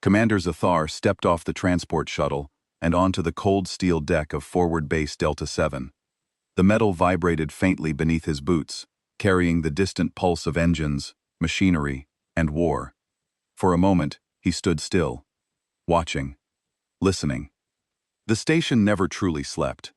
Commander Zathar stepped off the transport shuttle and onto the cold steel deck of Forward Base Delta 7. The metal vibrated faintly beneath his boots, carrying the distant pulse of engines, machinery, and war. For a moment, he stood still, watching, listening. The station never truly slept.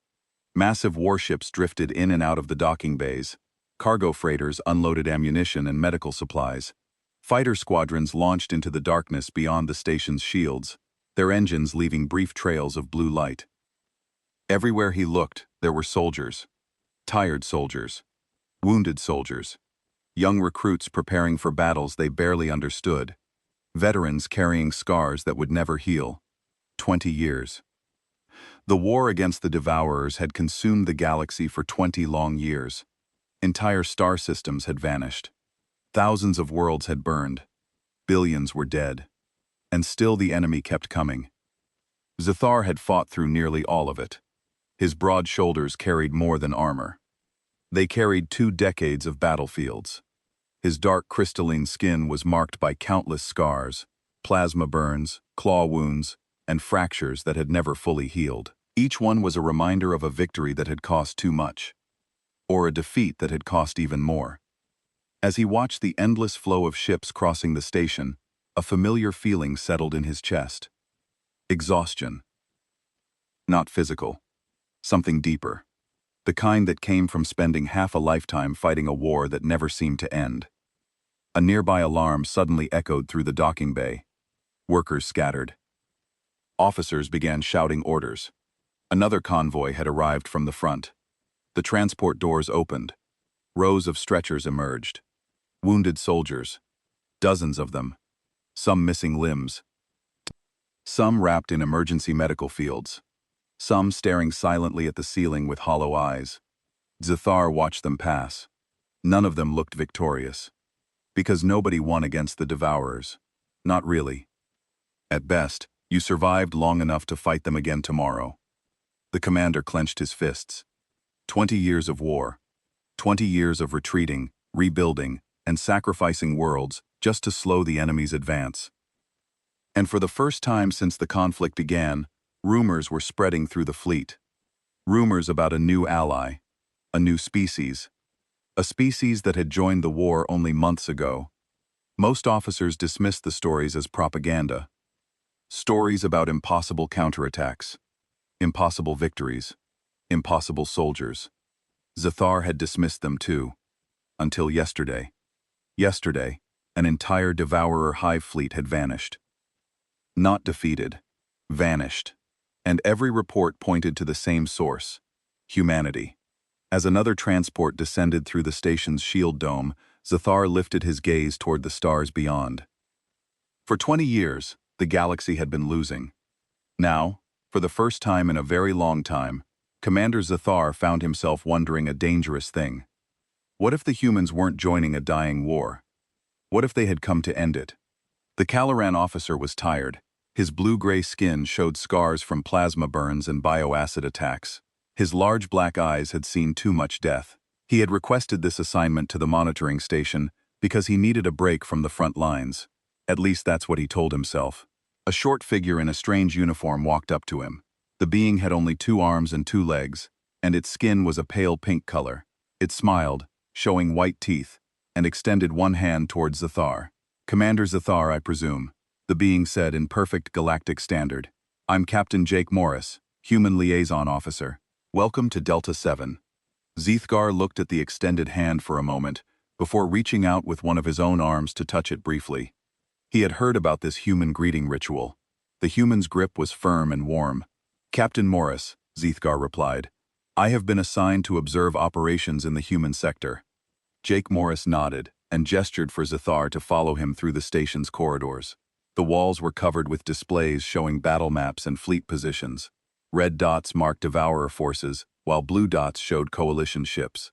Massive warships drifted in and out of the docking bays. Cargo freighters unloaded ammunition and medical supplies. Fighter squadrons launched into the darkness beyond the station's shields, their engines leaving brief trails of blue light. Everywhere he looked, there were soldiers. Tired soldiers. Wounded soldiers. Young recruits preparing for battles they barely understood. Veterans carrying scars that would never heal. 20 years. The war against the Devourers had consumed the galaxy for 20 long years. Entire star systems had vanished. Thousands of worlds had burned. Billions were dead. And still the enemy kept coming. Zathar had fought through nearly all of it. His broad shoulders carried more than armor. They carried 2 decades of battlefields. His dark crystalline skin was marked by countless scars, plasma burns, claw wounds, and fractures that had never fully healed. Each one was a reminder of a victory that had cost too much, or a defeat that had cost even more. As he watched the endless flow of ships crossing the station, a familiar feeling settled in his chest. Exhaustion. Not physical. Something deeper. The kind that came from spending half a lifetime fighting a war that never seemed to end. A nearby alarm suddenly echoed through the docking bay. Workers scattered. Officers began shouting orders. Another convoy had arrived from the front. The transport doors opened. Rows of stretchers emerged. Wounded soldiers. Dozens of them. Some missing limbs. Some wrapped in emergency medical fields. Some staring silently at the ceiling with hollow eyes. Zathar watched them pass. None of them looked victorious. Because nobody won against the Devourers. Not really. At best, you survived long enough to fight them again tomorrow. The commander clenched his fists. 20 years of war. 20 years of retreating, rebuilding, and sacrificing worlds just to slow the enemy's advance. And for the first time since the conflict began, rumors were spreading through the fleet. Rumors about a new ally, a new species. A species that had joined the war only months ago. Most officers dismissed the stories as propaganda. Stories about impossible counterattacks. Impossible victories. Impossible soldiers. Zathar had dismissed them too. Until yesterday. Yesterday, an entire Devourer hive fleet had vanished. Not defeated. Vanished. And every report pointed to the same source. Humanity. As another transport descended through the station's shield dome, Zathar lifted his gaze toward the stars beyond. For 20 years, the galaxy had been losing. Now, for the first time in a very long time, Commander Zathar found himself wondering a dangerous thing. What if the humans weren't joining a dying war? What if they had come to end it? The Caloran officer was tired. His blue-gray skin showed scars from plasma burns and bioacid attacks. His large black eyes had seen too much death. He had requested this assignment to the monitoring station because he needed a break from the front lines. At least that's what he told himself. A short figure in a strange uniform walked up to him. The being had only 2 arms and 2 legs, and its skin was a pale pink color. It smiled, showing white teeth, and extended one hand towards Zathar. "Commander Zathar, I presume," the being said in perfect galactic standard. "I'm Captain Jake Morris, Human Liaison Officer. Welcome to Delta 7. Zathar looked at the extended hand for a moment, before reaching out with one of his own arms to touch it briefly. He had heard about this human greeting ritual. The human's grip was firm and warm. "Captain Morris," Zathar replied, "I have been assigned to observe operations in the human sector." Jake Morris nodded and gestured for Zathar to follow him through the station's corridors. The walls were covered with displays showing battle maps and fleet positions. Red dots marked Devourer forces, while blue dots showed coalition ships.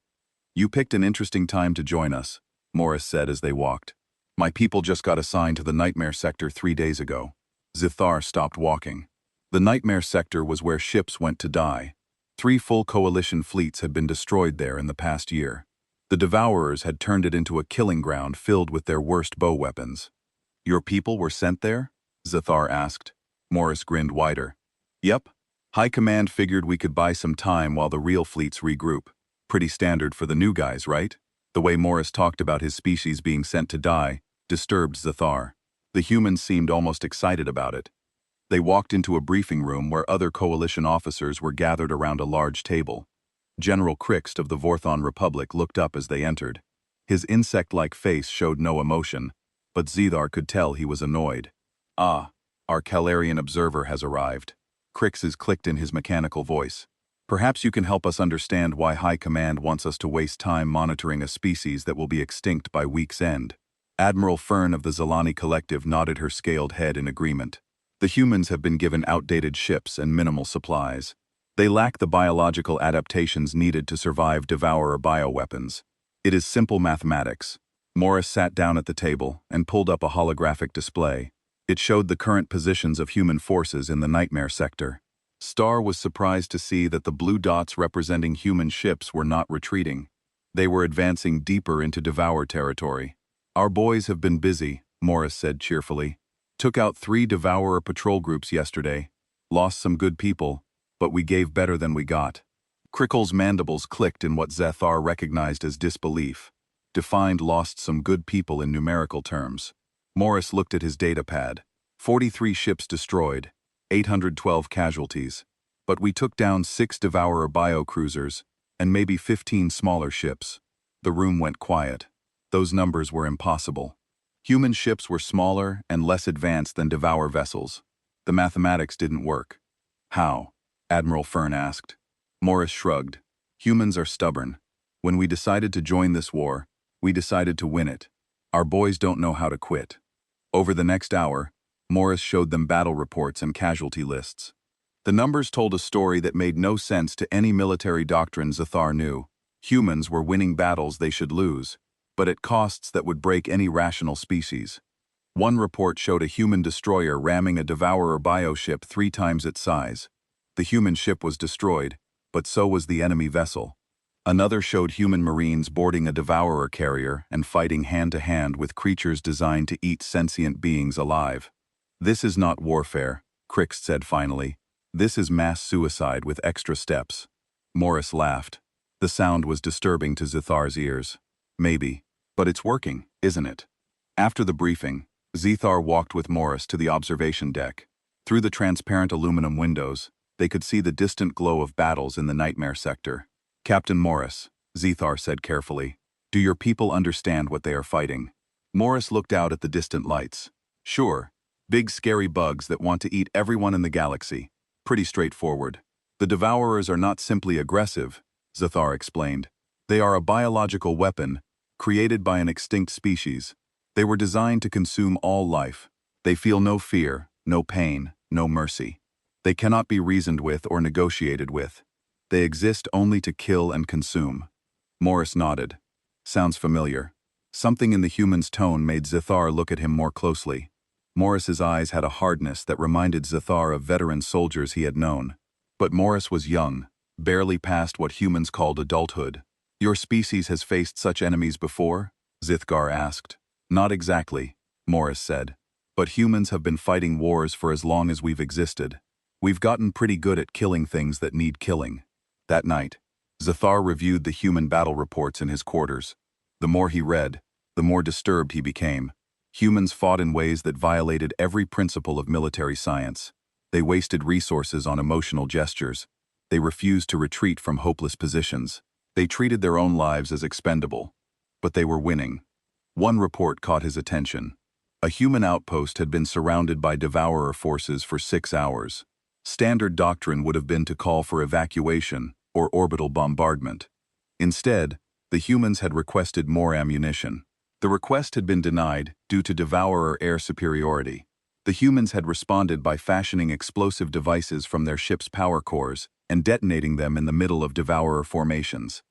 "You picked an interesting time to join us," Morris said as they walked. "My people just got assigned to the Nightmare Sector 3 days ago." Zathar stopped walking. The Nightmare Sector was where ships went to die. 3 full coalition fleets had been destroyed there in the past year. The Devourers had turned it into a killing ground filled with their worst bow weapons. "Your people were sent there?" Zathar asked. Morris grinned wider. Yep. High Command figured we could buy some time while the real fleets regroup. Pretty standard for the new guys, right? The way Morris talked about his species being sent to die disturbed Zathar. The humans seemed almost excited about it. They walked into a briefing room where other coalition officers were gathered around a large table. General Krixt of the Vorthon Republic looked up as they entered. His insect-like face showed no emotion, but Zathar could tell he was annoyed. Ah, our Calarian observer has arrived. Krix's clicked in his mechanical voice. Perhaps you can help us understand why High Command wants us to waste time monitoring a species that will be extinct by week's end. Admiral Fern of the Zelani Collective nodded her scaled head in agreement. The humans have been given outdated ships and minimal supplies. They lack the biological adaptations needed to survive devourer bioweapons. It is simple mathematics. Morris sat down at the table and pulled up a holographic display. It showed the current positions of human forces in the Nightmare sector. Star was surprised to see that the blue dots representing human ships were not retreating. They were advancing deeper into Devour territory. Our boys have been busy, Morris said cheerfully. Took out 3 Devourer patrol groups yesterday. Lost some good people, but we gave better than we got. Crickle's mandibles clicked in what Zathar recognized as disbelief. Defined lost some good people in numerical terms. Morris looked at his datapad. 43 ships destroyed, 812 casualties. But we took down 6 Devourer biocruisers, and maybe 15 smaller ships. The room went quiet. Those numbers were impossible. Human ships were smaller and less advanced than Devour vessels. The mathematics didn't work. How? Admiral Fern asked. Morris shrugged. Humans are stubborn. When we decided to join this war, we decided to win it. Our boys don't know how to quit. Over the next hour, Morris showed them battle reports and casualty lists. The numbers told a story that made no sense to any military doctrine Zathar knew. Humans were winning battles they should lose, but at costs that would break any rational species. One report showed a human destroyer ramming a Devourer bioship 3 times its size. The human ship was destroyed, but so was the enemy vessel. Another showed human marines boarding a Devourer carrier and fighting hand-to-hand with creatures designed to eat sentient beings alive. This is not warfare, Krixt said finally. This is mass suicide with extra steps. Morris laughed. The sound was disturbing to Zathar's ears. Maybe, but it's working, isn't it? After the briefing, Zathar walked with Morris to the observation deck. Through the transparent aluminum windows, they could see the distant glow of battles in the Nightmare sector. Captain Morris, Zathar said carefully, do your people understand what they are fighting? Morris looked out at the distant lights. Sure, big scary bugs that want to eat everyone in the galaxy. Pretty straightforward. The Devourers are not simply aggressive, Zathar explained. They are a biological weapon, created by an extinct species. They were designed to consume all life. They feel no fear, no pain, no mercy. They cannot be reasoned with or negotiated with. They exist only to kill and consume. Morris nodded. Sounds familiar. Something in the human's tone made Zathar look at him more closely. Morris's eyes had a hardness that reminded Zathar of veteran soldiers he had known. But Morris was young, barely past what humans called adulthood. Your species has faced such enemies before? Zithgar asked. Not exactly, Morris said. But humans have been fighting wars for as long as we've existed. We've gotten pretty good at killing things that need killing. That night, Zathar reviewed the human battle reports in his quarters. The more he read, the more disturbed he became. Humans fought in ways that violated every principle of military science. They wasted resources on emotional gestures. They refused to retreat from hopeless positions. They treated their own lives as expendable. But they were winning. One report caught his attention. A human outpost had been surrounded by Devourer forces for 6 hours. Standard doctrine would have been to call for evacuation or orbital bombardment. Instead, the humans had requested more ammunition. The request had been denied due to Devourer air superiority. The humans had responded by fashioning explosive devices from their ship's power cores and detonating them in the middle of Devourer formations.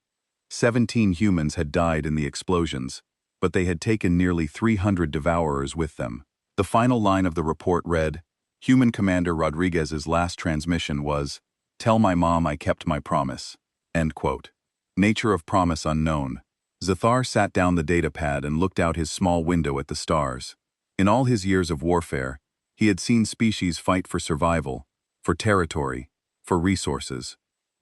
17 humans had died in the explosions, but they had taken nearly 300 Devourers with them. The final line of the report read, Human Commander Rodriguez's last transmission was, "Tell my mom I kept my promise." End quote. Nature of promise unknown. Zathar sat down the datapad and looked out his small window at the stars. In all his years of warfare, He had seen species fight for survival, for territory, for resources.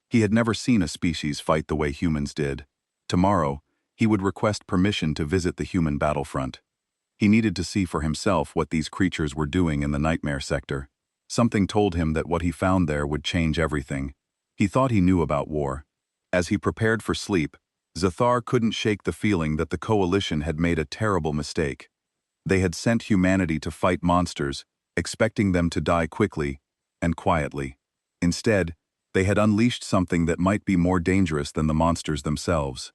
He had never seen a species fight the way humans did. Tomorrow, he would request permission to visit the human battlefront. He needed to see for himself what these creatures were doing in the nightmare sector. Something told him that what he found there would change everything. He thought he knew about war. As he prepared for sleep, Zathar couldn't shake the feeling that the Coalition had made a terrible mistake. They had sent humanity to fight monsters, expecting them to die quickly and quietly. Instead, they had unleashed something that might be more dangerous than the monsters themselves.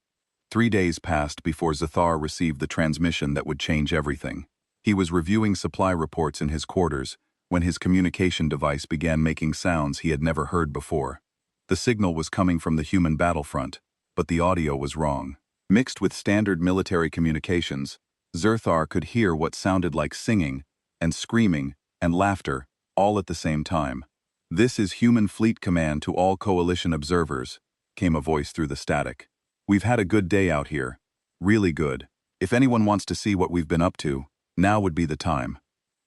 3 days passed before Zathar received the transmission that would change everything. He was reviewing supply reports in his quarters when his communication device began making sounds he had never heard before. The signal was coming from the human battlefront, but the audio was wrong. Mixed with standard military communications, Zathar could hear what sounded like singing and screaming and laughter all at the same time. "This is Human Fleet Command to all Coalition observers," came a voice through the static. "We've had a good day out here. Really good. If anyone wants to see what we've been up to, now would be the time."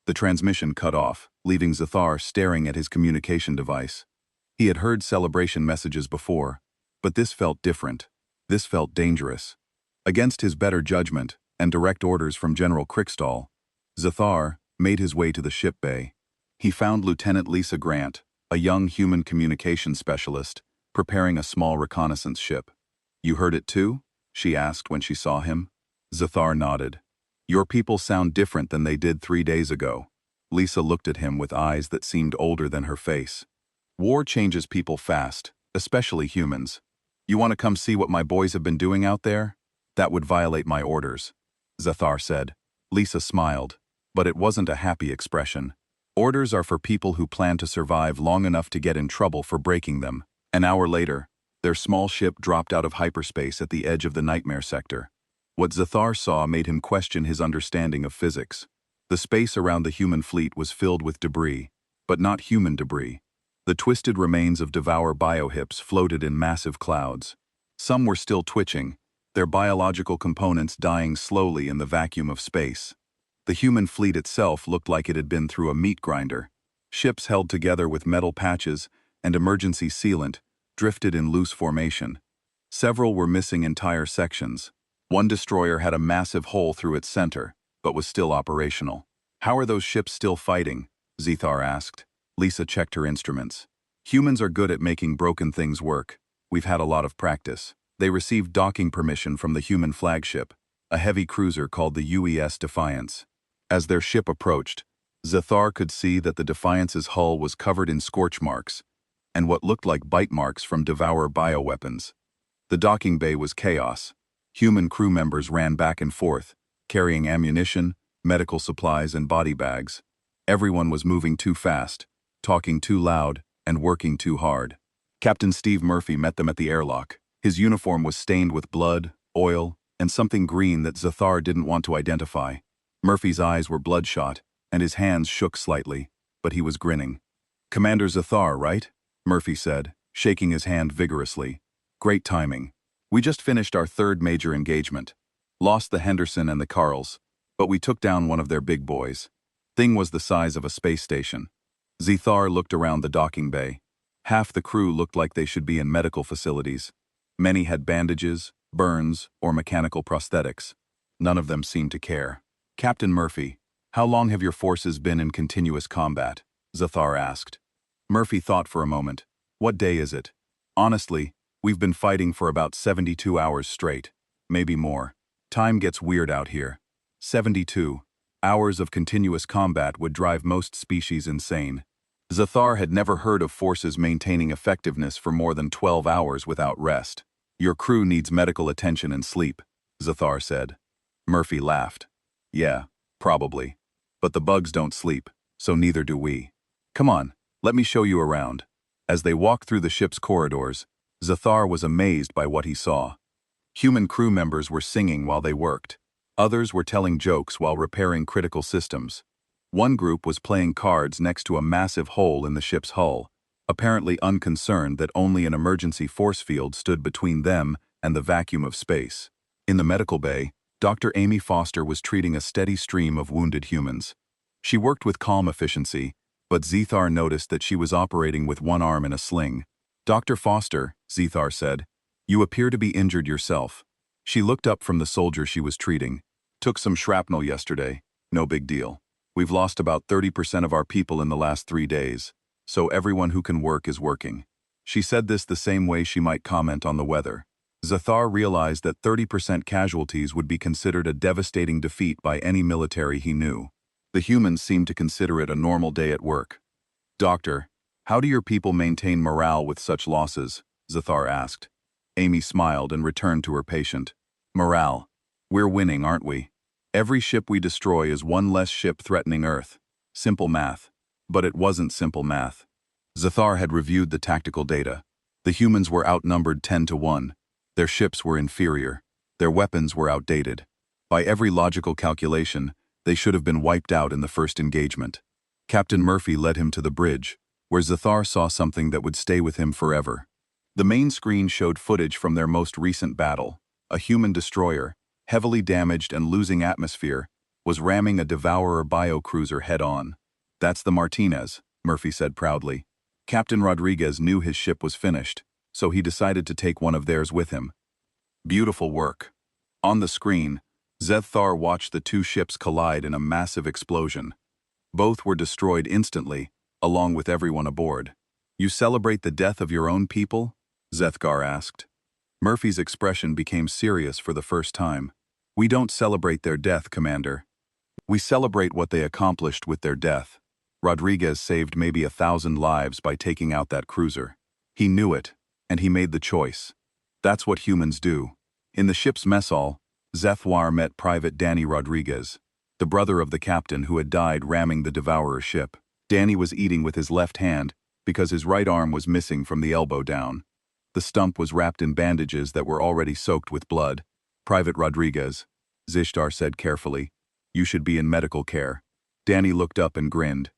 The transmission cut off, leaving Zathar staring at his communication device. He had heard celebration messages before, but this felt different. This felt dangerous. Against his better judgment and direct orders from General Crickstall, Zathar made his way to the ship bay. He found Lieutenant Lisa Grant, a young human communication specialist, preparing a small reconnaissance ship. "You heard it too?" she asked when she saw him. Zathar nodded. "Your people sound different than they did 3 days ago." Lisa looked at him with eyes that seemed older than her face. "War changes people fast, especially humans. You want to come see what my boys have been doing out there? That would violate my orders," Zathar said. Lisa smiled, but it wasn't a happy expression. "Orders are for people who plan to survive long enough to get in trouble for breaking them." An hour later, their small ship dropped out of hyperspace at the edge of the nightmare sector. What Zathar saw made him question his understanding of physics. The space around the human fleet was filled with debris, but not human debris. The twisted remains of Devour biohips floated in massive clouds. Some were still twitching, their biological components dying slowly in the vacuum of space. The human fleet itself looked like it had been through a meat grinder. Ships held together with metal patches and emergency sealant drifted in loose formation. Several were missing entire sections. One destroyer had a massive hole through its center, but was still operational. "How are those ships still fighting?" Zathar asked. Lisa checked her instruments. "Humans are good at making broken things work. We've had a lot of practice." They received docking permission from the human flagship, a heavy cruiser called the UES Defiance. As their ship approached, Zathar could see that the Defiance's hull was covered in scorch marks and what looked like bite marks from Devour bioweapons. The docking bay was chaos. Human crew members ran back and forth, carrying ammunition, medical supplies, and body bags. Everyone was moving too fast, talking too loud, and working too hard. Captain Steve Murphy met them at the airlock. His uniform was stained with blood, oil, and something green that Zathar didn't want to identify. Murphy's eyes were bloodshot, and his hands shook slightly, but he was grinning. "Commander Zathar, right?" Murphy said, shaking his hand vigorously. "Great timing. We just finished our 3rd major engagement. Lost the Henderson and the Carls, but we took down one of their big boys. Thing was the size of a space station." Zathar looked around the docking bay. Half the crew looked like they should be in medical facilities. Many had bandages, burns, or mechanical prosthetics. None of them seemed to care. "Captain Murphy, how long have your forces been in continuous combat?" Zathar asked. Murphy thought for a moment. "What day is it?" "Honestly, we've been fighting for about 72 hours straight. Maybe more. Time gets weird out here." 72 hours of continuous combat would drive most species insane. Zathar had never heard of forces maintaining effectiveness for more than 12 hours without rest. "Your crew needs medical attention and sleep," Zathar said. Murphy laughed. "Yeah, probably. But the bugs don't sleep, so neither do we. Come on, let me show you around." As they walked through the ship's corridors, Zathar was amazed by what he saw. Human crew members were singing while they worked. Others were telling jokes while repairing critical systems. One group was playing cards next to a massive hole in the ship's hull, apparently unconcerned that only an emergency force field stood between them and the vacuum of space. In the medical bay, Dr. Amy Foster was treating a steady stream of wounded humans. She worked with calm efficiency, but Zethar noticed that she was operating with one arm in a sling. "Dr. Foster," Zethar said, "you appear to be injured yourself." She looked up from the soldier she was treating. "Took some shrapnel yesterday. No big deal. We've lost about 30% of our people in the last 3 days, so everyone who can work is working." She said this the same way she might comment on the weather. Zethar realized that 30% casualties would be considered a devastating defeat by any military he knew. The humans seemed to consider it a normal day at work. "Doctor, how do your people maintain morale with such losses?" Zethar asked. Amy smiled and returned to her patient. "Morale. We're winning, aren't we? Every ship we destroy is one less ship threatening Earth. Simple math." But it wasn't simple math. Zethar had reviewed the tactical data. The humans were outnumbered 10 to 1. Their ships were inferior. Their weapons were outdated. By every logical calculation, they should have been wiped out in the first engagement. Captain Murphy led him to the bridge, where Zethar saw something that would stay with him forever. The main screen showed footage from their most recent battle. A human destroyer, heavily damaged and losing atmosphere, was ramming a Devourer biocruiser head-on. "That's the Martinez," Murphy said proudly. Captain Rodriguez knew his ship was finished, so he decided to take one of theirs with him. Beautiful work. On the screen, Zethar watched the two ships collide in a massive explosion. Both were destroyed instantly, along with everyone aboard. "You celebrate the death of your own people?" Zethgar asked. Murphy's expression became serious for the first time. "We don't celebrate their death, Commander. We celebrate what they accomplished with their death. Rodriguez saved maybe 1,000 lives by taking out that cruiser. He knew it, and he made the choice. That's what humans do." In the ship's mess hall, Zethar met Private Danny Rodriguez, the brother of the captain who had died ramming the Devourer ship. Danny was eating with his left hand because his right arm was missing from the elbow down. The stump was wrapped in bandages that were already soaked with blood. "Private Rodriguez," Zishtar said carefully, "you should be in medical care." Danny looked up and grinned.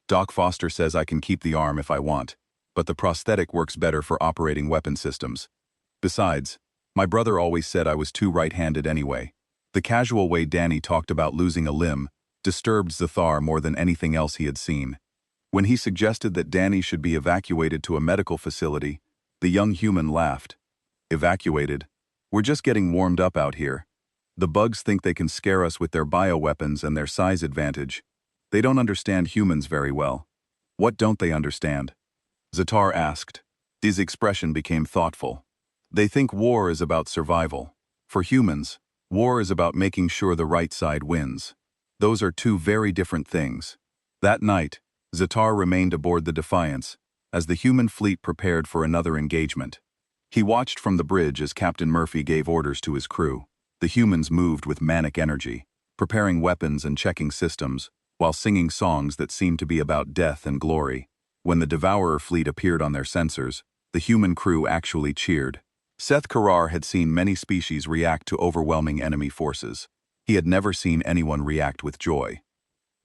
"Doc Foster says I can keep the arm if I want, but the prosthetic works better for operating weapon systems. Besides, my brother always said I was too right-handed anyway." The casual way Danny talked about losing a limb disturbed Zethar more than anything else he had seen. When he suggested that Danny should be evacuated to a medical facility, the young human laughed. "Evacuated? We're just getting warmed up out here. The bugs think they can scare us with their bioweapons and their size advantage. They don't understand humans very well." "What don't they understand?" Zethar asked. His expression became thoughtful. "They think war is about survival. For humans, war is about making sure the right side wins. Those are two very different things." That night, Zethar remained aboard the Defiance, as the human fleet prepared for another engagement. He watched from the bridge as Captain Murphy gave orders to his crew. The humans moved with manic energy, preparing weapons and checking systems, while singing songs that seemed to be about death and glory. When the Devourer fleet appeared on their sensors, the human crew actually cheered. Seth Karar had seen many species react to overwhelming enemy forces. He had never seen anyone react with joy.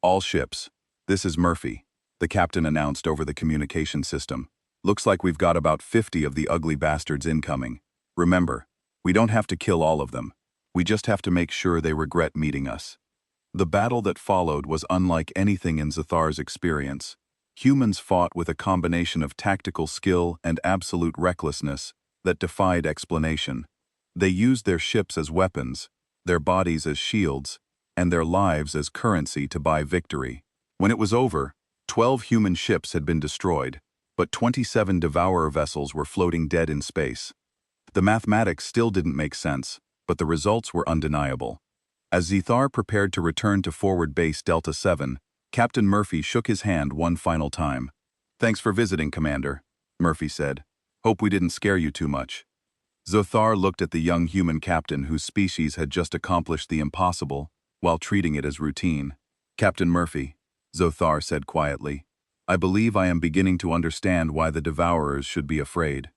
"All ships, this is Murphy," the captain announced over the communication system. "Looks like we've got about 50 of the ugly bastards incoming. Remember, we don't have to kill all of them. We just have to make sure they regret meeting us." The battle that followed was unlike anything in Zethar's experience. Humans fought with a combination of tactical skill and absolute recklessness that defied explanation. They used their ships as weapons, their bodies as shields, and their lives as currency to buy victory. When it was over, 12 human ships had been destroyed, but 27 Devourer vessels were floating dead in space. The mathematics still didn't make sense, but the results were undeniable. As Zethar prepared to return to forward base Delta 7, Captain Murphy shook his hand one final time. "Thanks for visiting, Commander," Murphy said. "Hope we didn't scare you too much." Zethar looked at the young human captain whose species had just accomplished the impossible, while treating it as routine. "Captain Murphy," Zethar said quietly, "I believe I am beginning to understand why the Devourers should be afraid."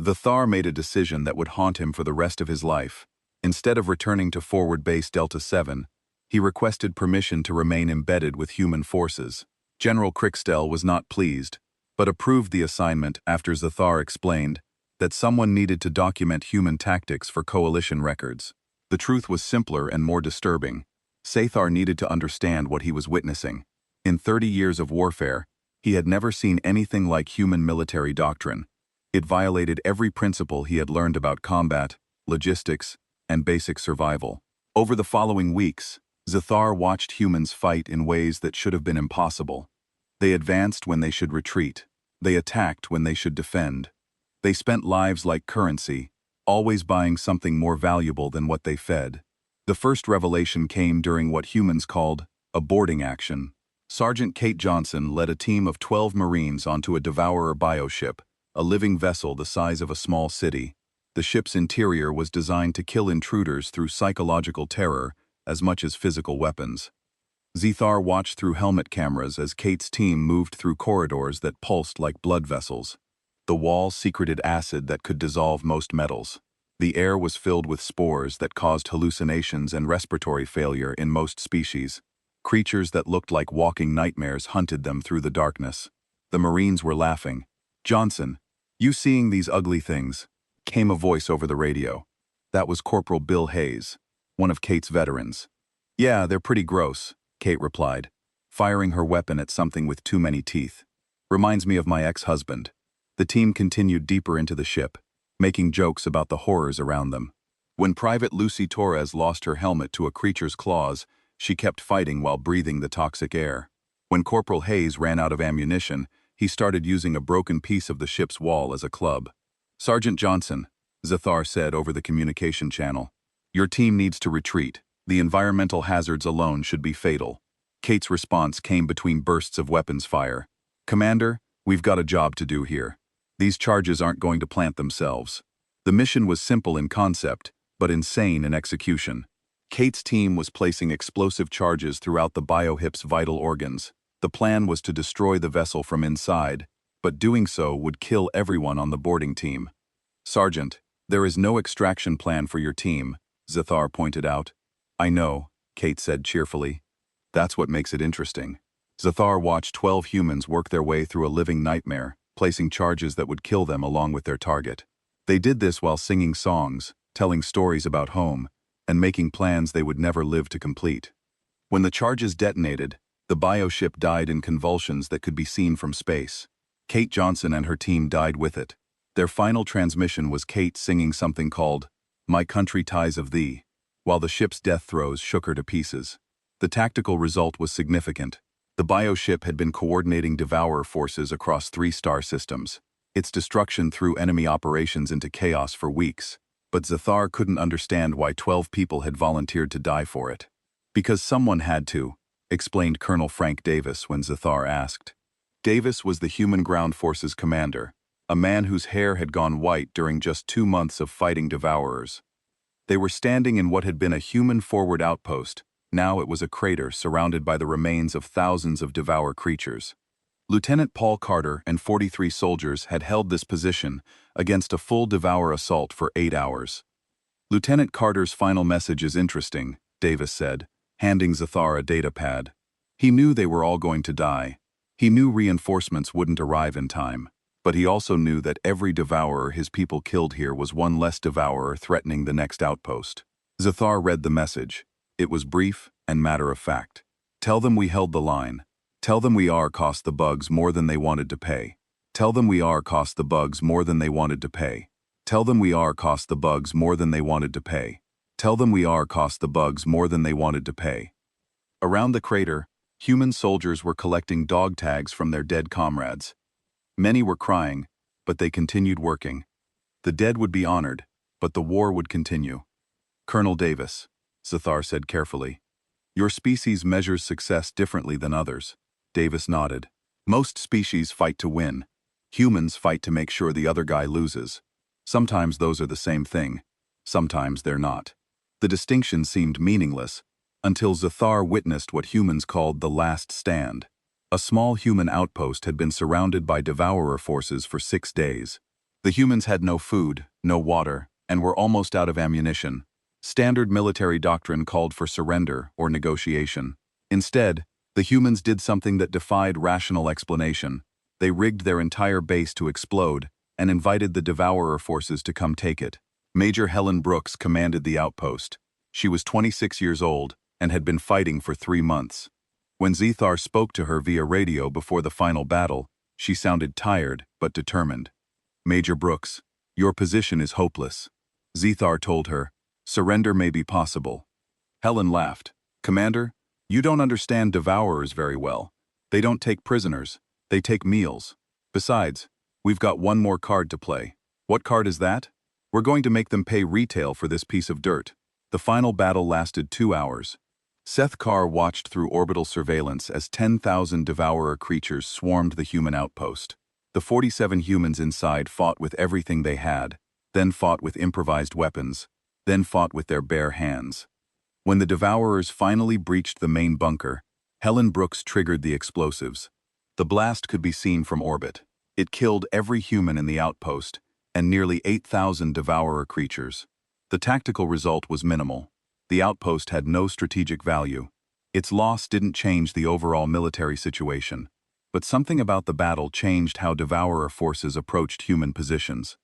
Zethar made a decision that would haunt him for the rest of his life. Instead of returning to forward base Delta 7, he requested permission to remain embedded with human forces. General Crickstell was not pleased, but approved the assignment after Zethar explained that someone needed to document human tactics for coalition records. The truth was simpler and more disturbing. Zethar needed to understand what he was witnessing. In 30 years of warfare, he had never seen anything like human military doctrine. It violated every principle he had learned about combat, logistics, and basic survival. Over the following weeks, Zathar watched humans fight in ways that should have been impossible. They advanced when they should retreat. They attacked when they should defend. They spent lives like currency, always buying something more valuable than what they fed. The first revelation came during what humans called a boarding action. Sergeant Kate Johnson led a team of 12 Marines onto a Devourer bioship, a living vessel the size of a small city. The ship's interior was designed to kill intruders through psychological terror as much as physical weapons. Zathar watched through helmet cameras as Kate's team moved through corridors that pulsed like blood vessels. The walls secreted acid that could dissolve most metals. The air was filled with spores that caused hallucinations and respiratory failure in most species. Creatures that looked like walking nightmares hunted them through the darkness. The Marines were laughing. "Johnson, you seeing these ugly things?" Came a voice over the radio. That was Corporal Bill Hayes, one of Kate's veterans. "Yeah, they're pretty gross," Kate replied, firing her weapon at something with too many teeth. "Reminds me of my ex-husband." The team continued deeper into the ship, making jokes about the horrors around them. When Private Lucy Torres lost her helmet to a creature's claws, she kept fighting while breathing the toxic air. When Corporal Hayes ran out of ammunition, he started using a broken piece of the ship's wall as a club. "Sergeant Johnson," Zathar said over the communication channel, "your team needs to retreat. The environmental hazards alone should be fatal." Kate's response came between bursts of weapons fire. "Commander, we've got a job to do here. These charges aren't going to plant themselves." The mission was simple in concept, but insane in execution. Kate's team was placing explosive charges throughout the biohip's vital organs. The plan was to destroy the vessel from inside, but doing so would kill everyone on the boarding team. "Sergeant, there is no extraction plan for your team," Zathar pointed out. "I know," Kate said cheerfully. "That's what makes it interesting." Zathar watched 12 humans work their way through a living nightmare, placing charges that would kill them along with their target. They did this while singing songs, telling stories about home, and making plans they would never live to complete. When the charges detonated, the bioship died in convulsions that could be seen from space. Kate Johnson and her team died with it. Their final transmission was Kate singing something called "My Country Ties of Thee," while the ship's death throes shook her to pieces. The tactical result was significant. The bioship had been coordinating Devourer forces across 3 star systems. Its destruction threw enemy operations into chaos for weeks, but Zathar couldn't understand why 12 people had volunteered to die for it. "Because someone had to," explained Colonel Frank Davis when Zathar asked. Davis was the Human Ground Forces commander, a man whose hair had gone white during just 2 months of fighting Devourers. They were standing in what had been a human forward outpost. Now it was a crater surrounded by the remains of thousands of Devourer creatures. Lieutenant Paul Carter and 43 soldiers had held this position against a full Devourer assault for 8 hours. "Lieutenant Carter's final message is interesting," Davis said, handing Zathar a data pad. He knew they were all going to die. He knew reinforcements wouldn't arrive in time. But he also knew that every Devourer his people killed here was one less Devourer threatening the next outpost. Zathar read the message. It was brief and matter-of-fact. "Tell them we held the line. Tell them we are cost the bugs more than they wanted to pay. Tell them we are cost the bugs more than they wanted to pay. Tell them we are cost the bugs more than they wanted to pay. Tell them we are cost the bugs more than they wanted to pay." Around the crater, human soldiers were collecting dog tags from their dead comrades. Many were crying, but they continued working. The dead would be honored, but the war would continue. "Colonel Davis," Zathar said carefully, "your species measures success differently than others." Davis nodded. "Most species fight to win. Humans fight to make sure the other guy loses. Sometimes those are the same thing. Sometimes they're not." The distinction seemed meaningless, until Zathar witnessed what humans called the last stand. A small human outpost had been surrounded by Devourer forces for 6 days. The humans had no food, no water, and were almost out of ammunition. Standard military doctrine called for surrender or negotiation. Instead, the humans did something that defied rational explanation. They rigged their entire base to explode and invited the Devourer forces to come take it. Major Helen Brooks commanded the outpost. She was 26 years old and had been fighting for 3 months. When Zethar spoke to her via radio before the final battle, she sounded tired but determined. "Major Brooks, your position is hopeless." Zethar told her, "Surrender may be possible." Helen laughed. "Commander, you don't understand Devourers very well. They don't take prisoners, they take meals. Besides, we've got one more card to play." "What card is that?" "We're going to make them pay retail for this piece of dirt." The final battle lasted 2 hours. Seth Carr watched through orbital surveillance as 10,000 Devourer creatures swarmed the human outpost. The 47 humans inside fought with everything they had, then fought with improvised weapons, then fought with their bare hands. When the Devourers finally breached the main bunker, Helen Brooks triggered the explosives. The blast could be seen from orbit. It killed every human in the outpost, and nearly 8,000 Devourer creatures. The tactical result was minimal. The outpost had no strategic value. Its loss didn't change the overall military situation. But something about the battle changed how Devourer forces approached human positions.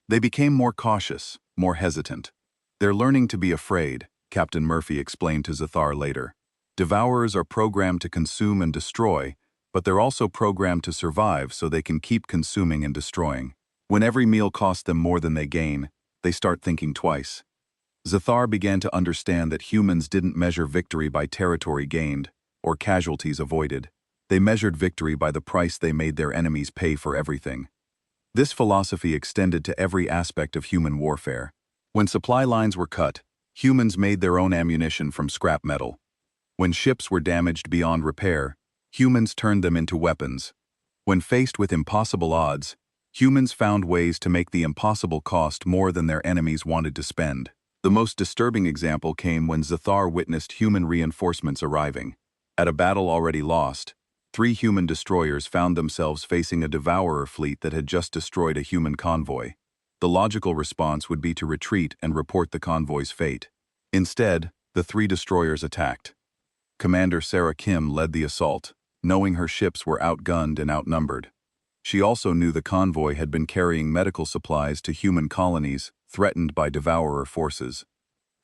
They became more cautious, more hesitant. "They're learning to be afraid," Captain Murphy explained to Zethar later. "Devourers are programmed to consume and destroy, but they're also programmed to survive so they can keep consuming and destroying. When every meal costs them more than they gain, they start thinking twice." Zethar began to understand that humans didn't measure victory by territory gained or casualties avoided. They measured victory by the price they made their enemies pay for everything. This philosophy extended to every aspect of human warfare. When supply lines were cut, humans made their own ammunition from scrap metal. When ships were damaged beyond repair, humans turned them into weapons. When faced with impossible odds, humans found ways to make the impossible cost more than their enemies wanted to spend. The most disturbing example came when Zethar witnessed human reinforcements arriving. At a battle already lost, 3 human destroyers found themselves facing a Devourer fleet that had just destroyed a human convoy. The logical response would be to retreat and report the convoy's fate. Instead, the 3 destroyers attacked. Commander Sarah Kim led the assault, knowing her ships were outgunned and outnumbered. She also knew the convoy had been carrying medical supplies to human colonies threatened by Devourer forces.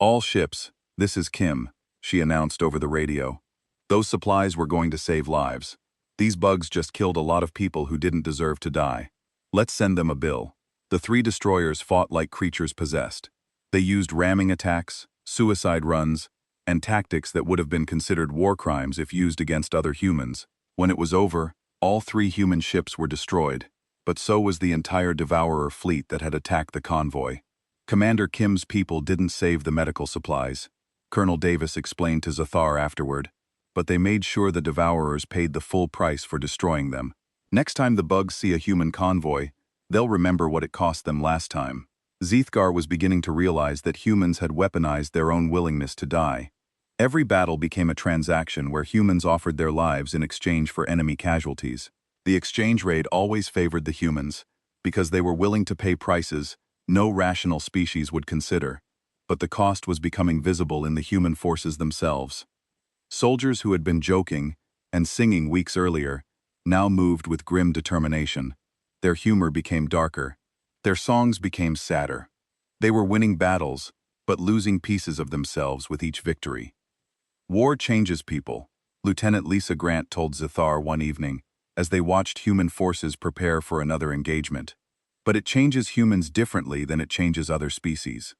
"All ships, this is Kim," she announced over the radio. "Those supplies were going to save lives. These bugs just killed a lot of people who didn't deserve to die. Let's send them a bill." The 3 destroyers fought like creatures possessed. They used ramming attacks, suicide runs, and tactics that would have been considered war crimes if used against other humans. When it was over, all 3 human ships were destroyed, but so was the entire Devourer fleet that had attacked the convoy. Commander Kim's people didn't save the medical supplies, Colonel Davis explained to Zethar afterward, but they made sure the Devourers paid the full price for destroying them. Next time the bugs see a human convoy, they'll remember what it cost them last time. Zethgar was beginning to realize that humans had weaponized their own willingness to die. Every battle became a transaction where humans offered their lives in exchange for enemy casualties. The exchange rate always favored the humans, because they were willing to pay prices no rational species would consider, but the cost was becoming visible in the human forces themselves. Soldiers who had been joking and singing weeks earlier now moved with grim determination. Their humor became darker. Their songs became sadder. They were winning battles, but losing pieces of themselves with each victory. "War changes people," Lieutenant Lisa Grant told Zethar one evening, as they watched human forces prepare for another engagement. "But it changes humans differently than it changes other species."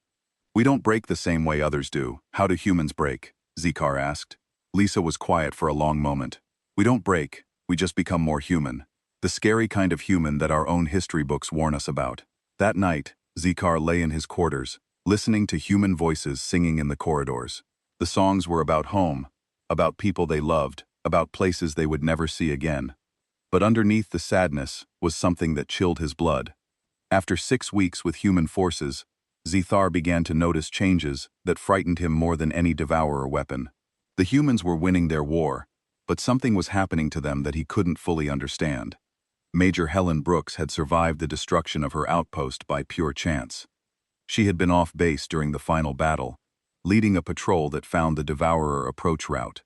"We don't break the same way others do. How do humans break?" Zethar asked. Lisa was quiet for a long moment. "We don't break, we just become more human. The scary kind of human that our own history books warn us about." That night, Zethar lay in his quarters, listening to human voices singing in the corridors. The songs were about home, about people they loved, about places they would never see again. But underneath the sadness was something that chilled his blood. After 6 weeks with human forces, Zethar began to notice changes that frightened him more than any Devourer weapon. The humans were winning their war, but something was happening to them that he couldn't fully understand. Major Helen Brooks had survived the destruction of her outpost by pure chance. She had been off base during the final battle, leading a patrol that found the Devourer approach route.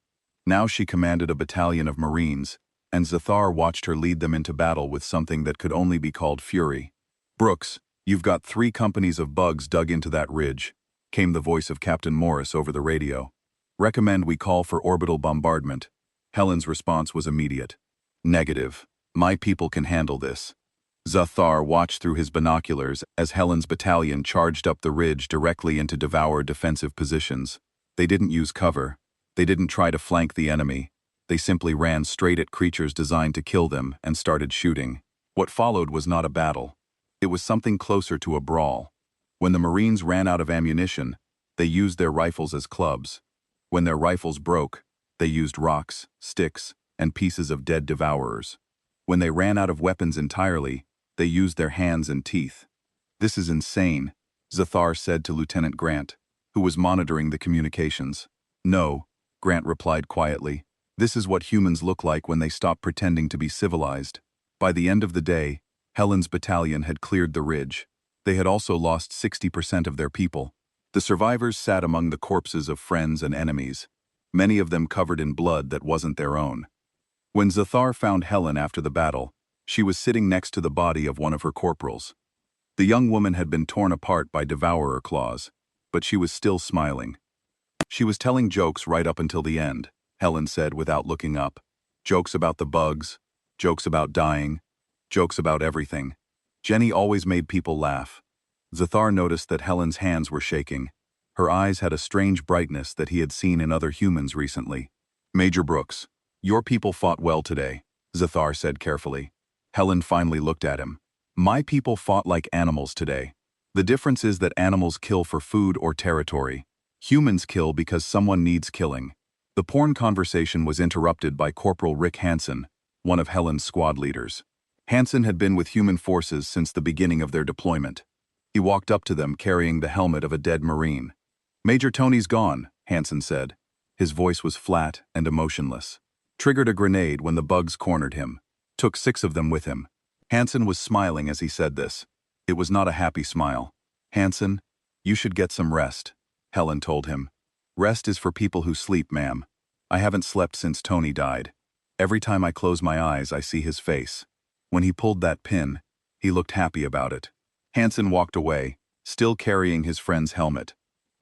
Now she commanded a battalion of Marines, and Zethar watched her lead them into battle with something that could only be called fury. "Brooks, you've got 3 companies of bugs dug into that ridge," came the voice of Captain Morris over the radio. "Recommend we call for orbital bombardment. Helen's response was immediate. Negative. My people can handle this. Zathar watched through his binoculars as Helen's battalion charged up the ridge directly into devoured defensive positions. They didn't use cover. They didn't try to flank the enemy. They simply ran straight at creatures designed to kill them and started shooting. What followed was not a battle. It was something closer to a brawl. When the Marines ran out of ammunition, they used their rifles as clubs. When their rifles broke, they used rocks, sticks, and pieces of dead devourers. When they ran out of weapons entirely, they used their hands and teeth. This is insane, Zathar said to Lieutenant Grant, who was monitoring the communications. No, Grant replied quietly. This is what humans look like when they stop pretending to be civilized. By the end of the day, Helen's battalion had cleared the ridge. They had also lost 60% of their people. The survivors sat among the corpses of friends and enemies, many of them covered in blood that wasn't their own. When Zathar found Helen after the battle, she was sitting next to the body of one of her corporals. The young woman had been torn apart by devourer claws, but she was still smiling. She was telling jokes right up until the end, Helen said without looking up. Jokes about the bugs, jokes about dying, jokes about everything. Jenny always made people laugh. Zathar noticed that Helen's hands were shaking. Her eyes had a strange brightness that he had seen in other humans recently. Major Brooks, your people fought well today, Zathar said carefully. Helen finally looked at him. My people fought like animals today. The difference is that animals kill for food or territory. Humans kill because someone needs killing. The porn conversation was interrupted by Corporal Rick Hansen, one of Helen's squad leaders. Hansen had been with human forces since the beginning of their deployment. He walked up to them carrying the helmet of a dead Marine. Major Tony's gone, Hansen said. His voice was flat and emotionless. Triggered a grenade when the bugs cornered him. Took 6 of them with him. Hansen was smiling as he said this. It was not a happy smile. Hansen, you should get some rest, Helen told him. Rest is for people who sleep, ma'am. I haven't slept since Tony died. Every time I close my eyes, I see his face. When he pulled that pin, he looked happy about it. Hansen walked away, still carrying his friend's helmet.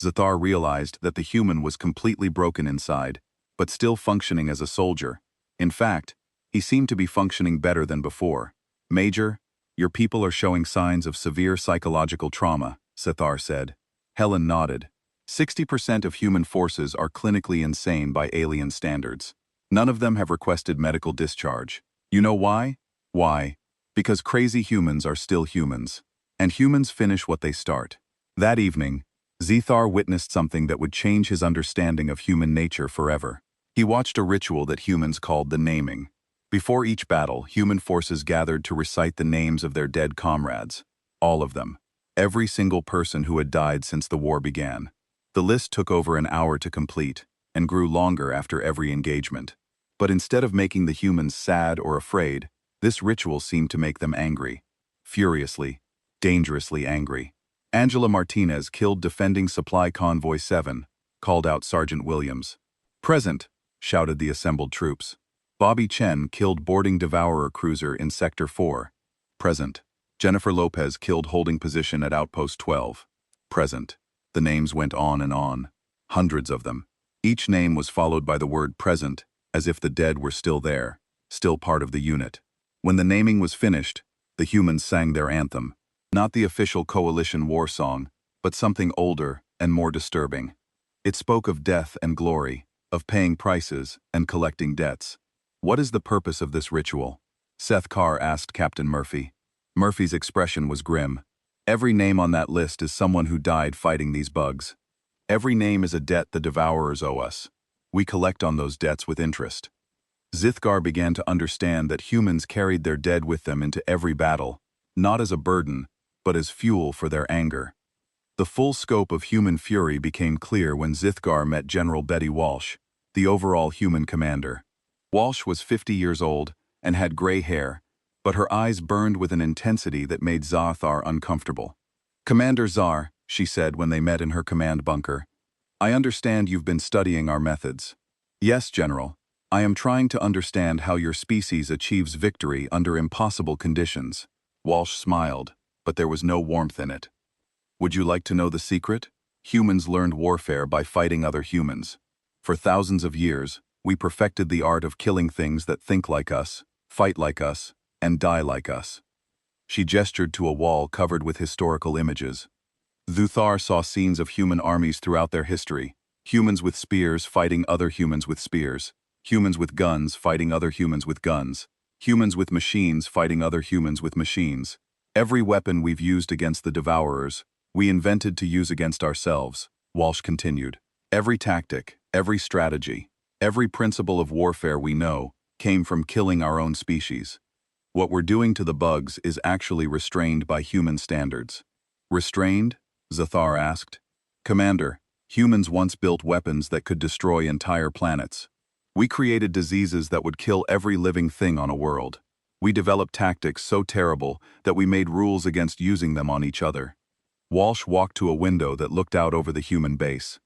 Zathar realized that the human was completely broken inside, but still functioning as a soldier. In fact, he seemed to be functioning better than before. Major, your people are showing signs of severe psychological trauma, Zathar said. Helen nodded. 60% of human forces are clinically insane by alien standards. None of them have requested medical discharge. You know why? Why? Because crazy humans are still humans. And humans finish what they start. That evening, Zathar witnessed something that would change his understanding of human nature forever. He watched a ritual that humans called the naming. Before each battle, human forces gathered to recite the names of their dead comrades. All of them. Every single person who had died since the war began. The list took over an hour to complete, and grew longer after every engagement. But instead of making the humans sad or afraid, this ritual seemed to make them angry. Furiously, dangerously angry. Angela Martinez killed defending Supply Convoy 7, called out Sergeant Williams. Present, shouted the assembled troops. Bobby Chen killed boarding Devourer cruiser in Sector 4. Present. Jennifer Lopez killed holding position at Outpost 12. Present. The names went on and on. Hundreds of them. Each name was followed by the word present, as if the dead were still there, still part of the unit. When the naming was finished, the humans sang their anthem. Not the official coalition war song, but something older and more disturbing. It spoke of death and glory, of paying prices and collecting debts. What is the purpose of this ritual? Seth Carr asked Captain Murphy. Murphy's expression was grim. Every name on that list is someone who died fighting these bugs. Every name is a debt the devourers owe us. We collect on those debts with interest. Zithgar began to understand that humans carried their dead with them into every battle, not as a burden, but as fuel for their anger. The full scope of human fury became clear when Zithgar met General Betty Walsh, the overall human commander. Walsh was 50 years old and had gray hair, but her eyes burned with an intensity that made Zathar uncomfortable. Commander Zar, she said when they met in her command bunker, I understand you've been studying our methods. Yes, General. I am trying to understand how your species achieves victory under impossible conditions. Walsh smiled, but there was no warmth in it. Would you like to know the secret? Humans learned warfare by fighting other humans. For thousands of years, We perfected the art of killing things that think like us, fight like us, and die like us. She gestured to a wall covered with historical images. Zuthar saw scenes of human armies throughout their history, humans with spears fighting other humans with spears, humans with guns fighting other humans with guns, humans with machines fighting other humans with machines. Every weapon we've used against the Devourers, we invented to use against ourselves, Walsh continued. Every tactic, every strategy, every principle of warfare we know came from killing our own species. What we're doing to the bugs is actually restrained by human standards. Restrained? Zathar asked. Commander, humans once built weapons that could destroy entire planets. We created diseases that would kill every living thing on a world. We developed tactics so terrible that we made rules against using them on each other. Walsh walked to a window that looked out over the human base.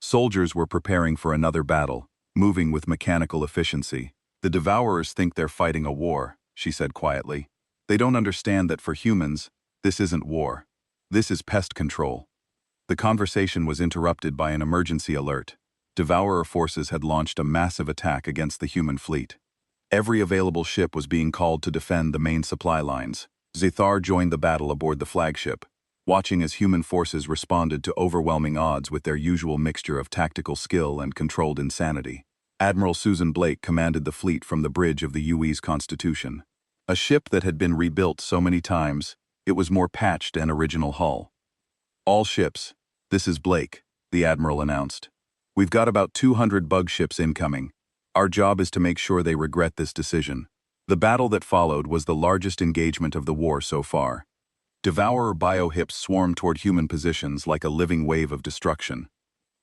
Soldiers were preparing for another battle, moving with mechanical efficiency. The Devourers think they're fighting a war, she said quietly. They don't understand that for humans, this isn't war. This is pest control. The conversation was interrupted by an emergency alert. Devourer forces had launched a massive attack against the human fleet. Every available ship was being called to defend the main supply lines. Zathar joined the battle aboard the flagship, watching as human forces responded to overwhelming odds with their usual mixture of tactical skill and controlled insanity. Admiral Susan Blake commanded the fleet from the bridge of the UE's Constitution. A ship that had been rebuilt so many times, it was more patched and original hull. All ships, this is Blake, the Admiral announced. We've got about 200 bug ships incoming. Our job is to make sure they regret this decision. The battle that followed was the largest engagement of the war so far. Devourer biohips swarmed toward human positions like a living wave of destruction.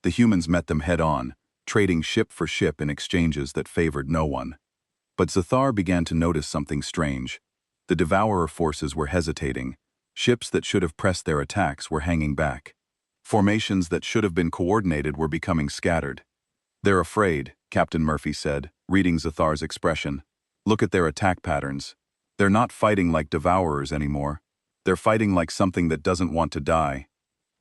The humans met them head-on, trading ship for ship in exchanges that favored no one. But Zathar began to notice something strange. The Devourer forces were hesitating. Ships that should have pressed their attacks were hanging back. Formations that should have been coordinated were becoming scattered. They're afraid, Captain Murphy said, reading Zathar's expression. Look at their attack patterns. They're not fighting like Devourers anymore. They're fighting like something that doesn't want to die.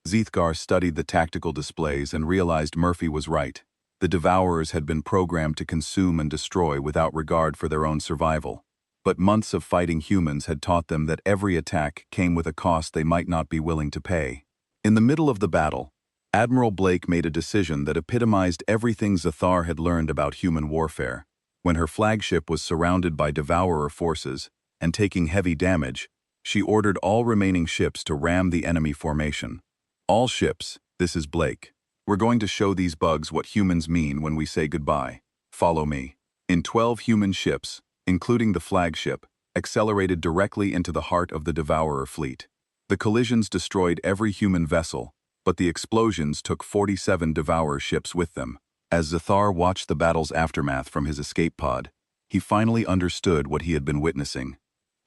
Zeethgar studied the tactical displays and realized Murphy was right. The Devourers had been programmed to consume and destroy without regard for their own survival. But months of fighting humans had taught them that every attack came with a cost they might not be willing to pay. In the middle of the battle, Admiral Blake made a decision that epitomized everything Zathar had learned about human warfare. When her flagship was surrounded by Devourer forces and taking heavy damage, she ordered all remaining ships to ram the enemy formation. All ships, this is Blake. We're going to show these bugs what humans mean when we say goodbye. Follow me. In 12 human ships, including the flagship, accelerated directly into the heart of the Devourer fleet. The collisions destroyed every human vessel, but the explosions took 47 Devourer ships with them. As Zathar watched the battle's aftermath from his escape pod, he finally understood what he had been witnessing.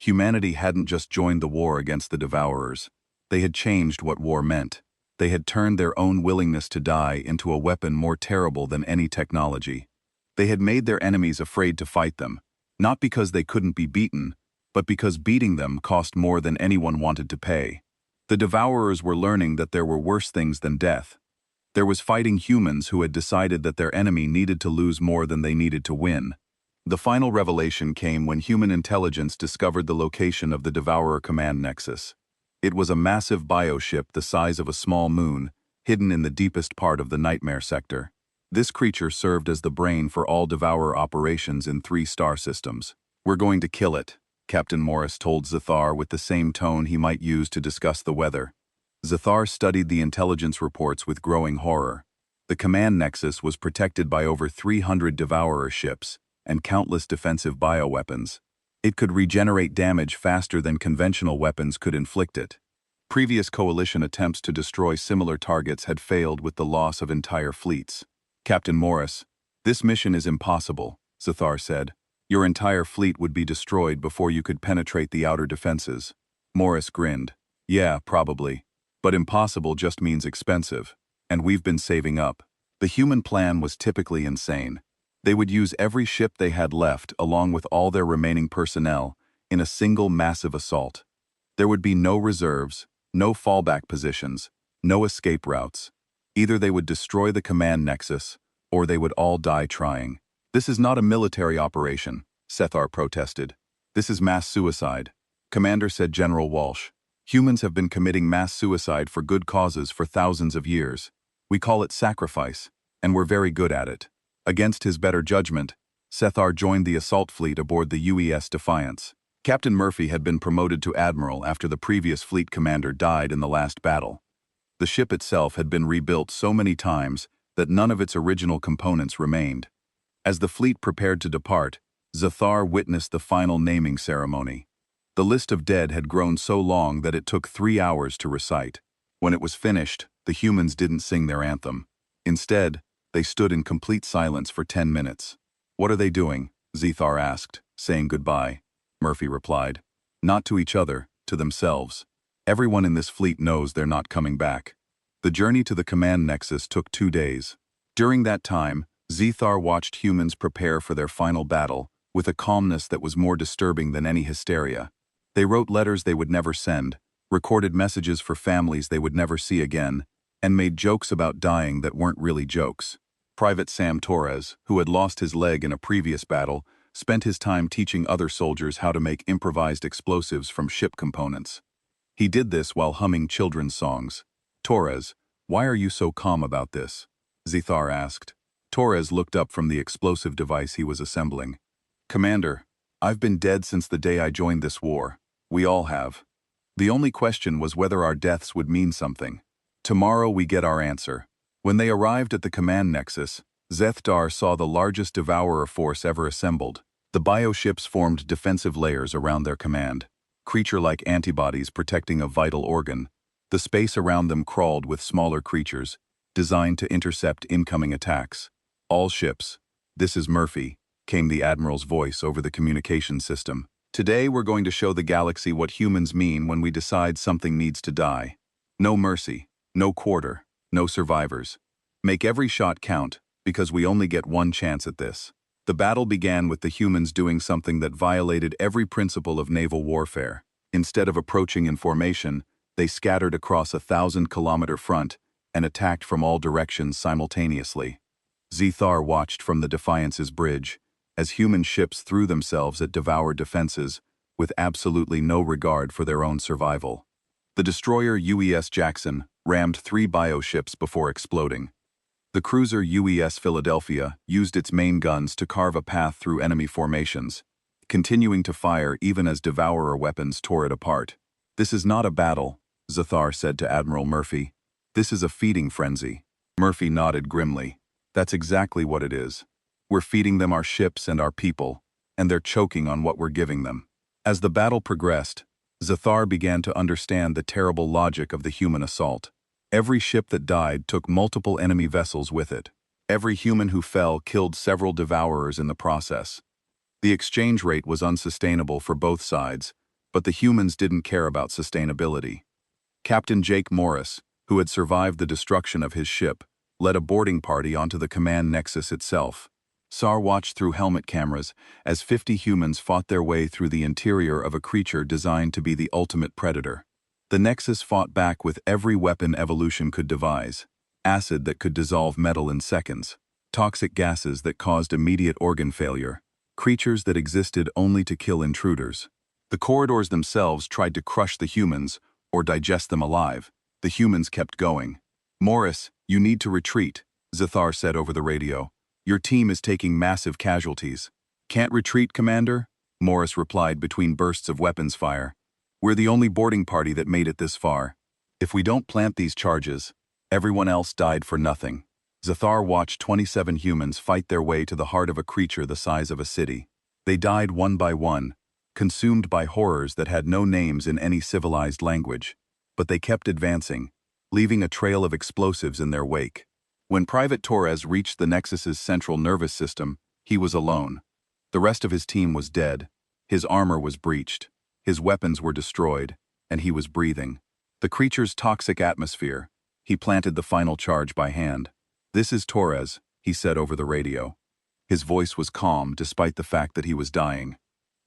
Humanity hadn't just joined the war against the Devourers. They had changed what war meant. They had turned their own willingness to die into a weapon more terrible than any technology. They had made their enemies afraid to fight them, not because they couldn't be beaten, but because beating them cost more than anyone wanted to pay. The Devourers were learning that there were worse things than death. There was fighting humans who had decided that their enemy needed to lose more than they needed to win. The final revelation came when human intelligence discovered the location of the Devourer command nexus. It was a massive bioship the size of a small moon, hidden in the deepest part of the Nightmare sector. This creature served as the brain for all Devourer operations in 3 star systems. We're going to kill it, Captain Morris told Zathar with the same tone he might use to discuss the weather. Zathar studied the intelligence reports with growing horror. The command nexus was protected by over 300 Devourer ships and countless defensive bioweapons. It could regenerate damage faster than conventional weapons could inflict it. Previous coalition attempts to destroy similar targets had failed with the loss of entire fleets. Captain Morris, this mission is impossible, Zathar said. Your entire fleet would be destroyed before you could penetrate the outer defenses. Morris grinned. Yeah, probably. But impossible just means expensive. And we've been saving up. The human plan was typically insane. They would use every ship they had left along with all their remaining personnel in a single massive assault. There would be no reserves, no fallback positions, no escape routes. Either they would destroy the command nexus, or they would all die trying. "This is not a military operation," Sethar protested. "This is mass suicide." "Commander," said General Walsh, "humans have been committing mass suicide for good causes for thousands of years. We call it sacrifice, and we're very good at it." Against his better judgment, Sethar joined the assault fleet aboard the UES Defiance. Captain Murphy had been promoted to admiral after the previous fleet commander died in the last battle. The ship itself had been rebuilt so many times that none of its original components remained. As the fleet prepared to depart, Zathar witnessed the final naming ceremony. The list of dead had grown so long that it took 3 hours to recite. When it was finished, the humans didn't sing their anthem. Instead, they stood in complete silence for 10 minutes. "What are they doing?" Zathar asked, saying goodbye. Murphy replied, "Not to each other, to themselves. Everyone in this fleet knows they're not coming back." The journey to the command nexus took 2 days. During that time, Zathar watched humans prepare for their final battle, with a calmness that was more disturbing than any hysteria. They wrote letters they would never send, recorded messages for families they would never see again, and made jokes about dying that weren't really jokes. Private Sam Torres, who had lost his leg in a previous battle, spent his time teaching other soldiers how to make improvised explosives from ship components. He did this while humming children's songs. "Torres, why are you so calm about this?" Zathar asked. Torres looked up from the explosive device he was assembling. "Commander, I've been dead since the day I joined this war. We all have. The only question was whether our deaths would mean something. Tomorrow we get our answer." When they arrived at the command nexus, Zethar saw the largest devourer force ever assembled. The bioships formed defensive layers around their command, creature-like antibodies protecting a vital organ. The space around them crawled with smaller creatures, designed to intercept incoming attacks. "All ships, this is Murphy," came the Admiral's voice over the communication system. "Today we're going to show the galaxy what humans mean when we decide something needs to die. No mercy, no quarter, no survivors. Make every shot count, because we only get one chance at this." The battle began with the humans doing something that violated every principle of naval warfare. Instead of approaching in formation, they scattered across a 1,000-kilometer front and attacked from all directions simultaneously. Zathar watched from the Defiance's bridge, as human ships threw themselves at devoured defenses, with absolutely no regard for their own survival. The destroyer UES Jackson rammed 3 bioships before exploding. The cruiser UES Philadelphia used its main guns to carve a path through enemy formations, continuing to fire even as devourer weapons tore it apart. "This is not a battle," Zathar said to Admiral Murphy. "This is a feeding frenzy." Murphy nodded grimly. "That's exactly what it is. We're feeding them our ships and our people, and they're choking on what we're giving them." As the battle progressed, Zathar began to understand the terrible logic of the human assault. Every ship that died took multiple enemy vessels with it. Every human who fell killed several devourers in the process. The exchange rate was unsustainable for both sides, but the humans didn't care about sustainability. Captain Jake Morris, who had survived the destruction of his ship, led a boarding party onto the command nexus itself. SAR watched through helmet cameras as 50 humans fought their way through the interior of a creature designed to be the ultimate predator. The nexus fought back with every weapon evolution could devise: acid that could dissolve metal in seconds, toxic gases that caused immediate organ failure, creatures that existed only to kill intruders. The corridors themselves tried to crush the humans or digest them alive. The humans kept going. "Morris, you need to retreat," Zathar said over the radio. "Your team is taking massive casualties." "Can't retreat, Commander," Morris replied between bursts of weapons fire. "We're the only boarding party that made it this far. If we don't plant these charges, everyone else died for nothing." Zathar watched 27 humans fight their way to the heart of a creature the size of a city. They died one by one, consumed by horrors that had no names in any civilized language. But they kept advancing, leaving a trail of explosives in their wake. When Private Torres reached the Nexus's central nervous system, he was alone. The rest of his team was dead. His armor was breached. His weapons were destroyed, and he was breathing the creature's toxic atmosphere. He planted the final charge by hand. "This is Torres," he said over the radio. His voice was calm despite the fact that he was dying.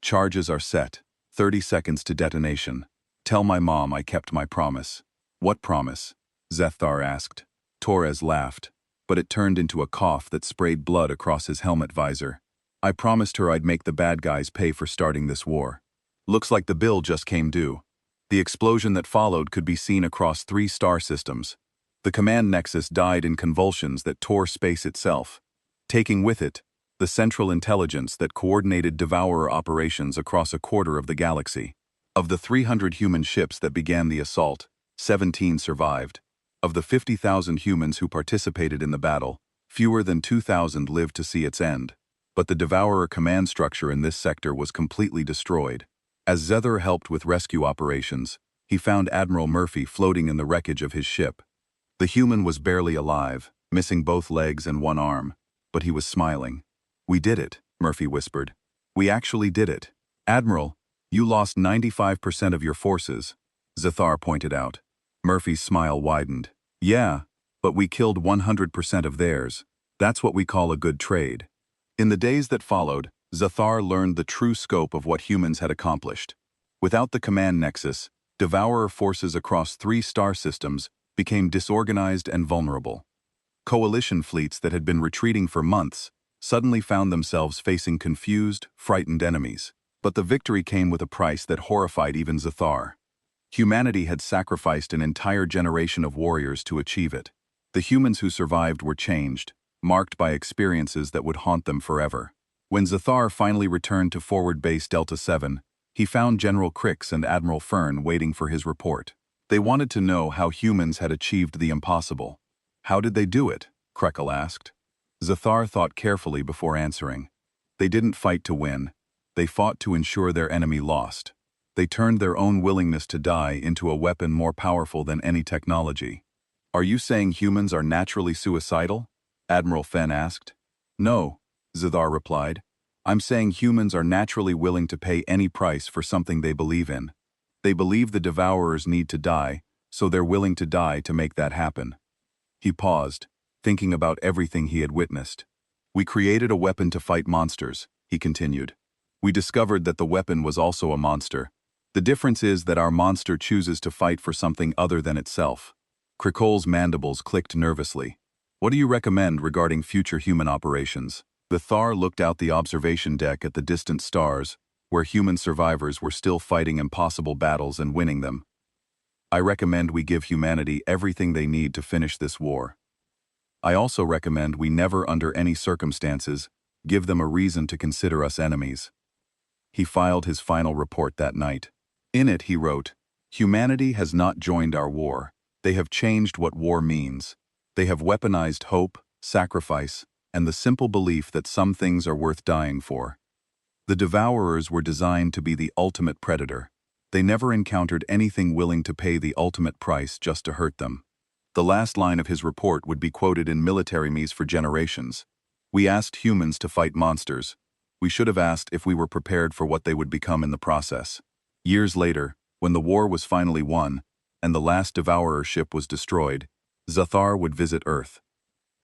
"Charges are set. 30 seconds to detonation. Tell my mom I kept my promise." "What promise?" Zathar asked. Torres laughed. but it turned into a cough that sprayed blood across his helmet visor. I promised her I'd make the bad guys pay for starting this war. Looks like the bill just came due. The explosion that followed could be seen across 3 star systems. The command nexus died in convulsions that tore space itself, taking with it the central intelligence that coordinated Devourer operations across a quarter of the galaxy. Of the 300 human ships that began the assault, 17 survived. Of the 50,000 humans who participated in the battle, fewer than 2,000 lived to see its end. But the Devourer command structure in this sector was completely destroyed. As Zethar helped with rescue operations, he found Admiral Murphy floating in the wreckage of his ship. The human was barely alive, missing both legs and one arm, but he was smiling. "We did it," Murphy whispered. "We actually did it. Admiral, you lost 95% of your forces," Zethar pointed out. Murphy's smile widened. "Yeah, but we killed 100% of theirs. That's what we call a good trade." In the days that followed, Zethar learned the true scope of what humans had accomplished. Without the command nexus, Devourer forces across 3 star systems became disorganized and vulnerable. Coalition fleets that had been retreating for months suddenly found themselves facing confused, frightened enemies. But the victory came with a price that horrified even Zethar. Humanity had sacrificed an entire generation of warriors to achieve it. The humans who survived were changed, marked by experiences that would haunt them forever. When Zethar finally returned to Forward Base Delta 7, he found General Crix and Admiral Fern waiting for his report. They wanted to know how humans had achieved the impossible. "How did they do it?" Krekel asked. Zethar thought carefully before answering. "They didn't fight to win. They fought to ensure their enemy lost. They turned their own willingness to die into a weapon more powerful than any technology." "Are you saying humans are naturally suicidal?" Admiral Fenn asked. "No," Zethar replied. "I'm saying humans are naturally willing to pay any price for something they believe in. They believe the Devourers need to die, so they're willing to die to make that happen." He paused, thinking about everything he had witnessed. "We created a weapon to fight monsters," he continued. "We discovered that the weapon was also a monster. The difference is that our monster chooses to fight for something other than itself." Krekol's mandibles clicked nervously. "What do you recommend regarding future human operations?" Zethar looked out the observation deck at the distant stars, where human survivors were still fighting impossible battles and winning them. "I recommend we give humanity everything they need to finish this war. I also recommend we never under any circumstances give them a reason to consider us enemies." He filed his final report that night. In it he wrote, "Humanity has not joined our war. They have changed what war means. They have weaponized hope, sacrifice, and the simple belief that some things are worth dying for. The Devourers were designed to be the ultimate predator. They never encountered anything willing to pay the ultimate price just to hurt them." The last line of his report would be quoted in military memes for generations. "We asked humans to fight monsters. We should have asked if we were prepared for what they would become in the process." Years later, when the war was finally won, and the last Devourer ship was destroyed, Zethar would visit Earth.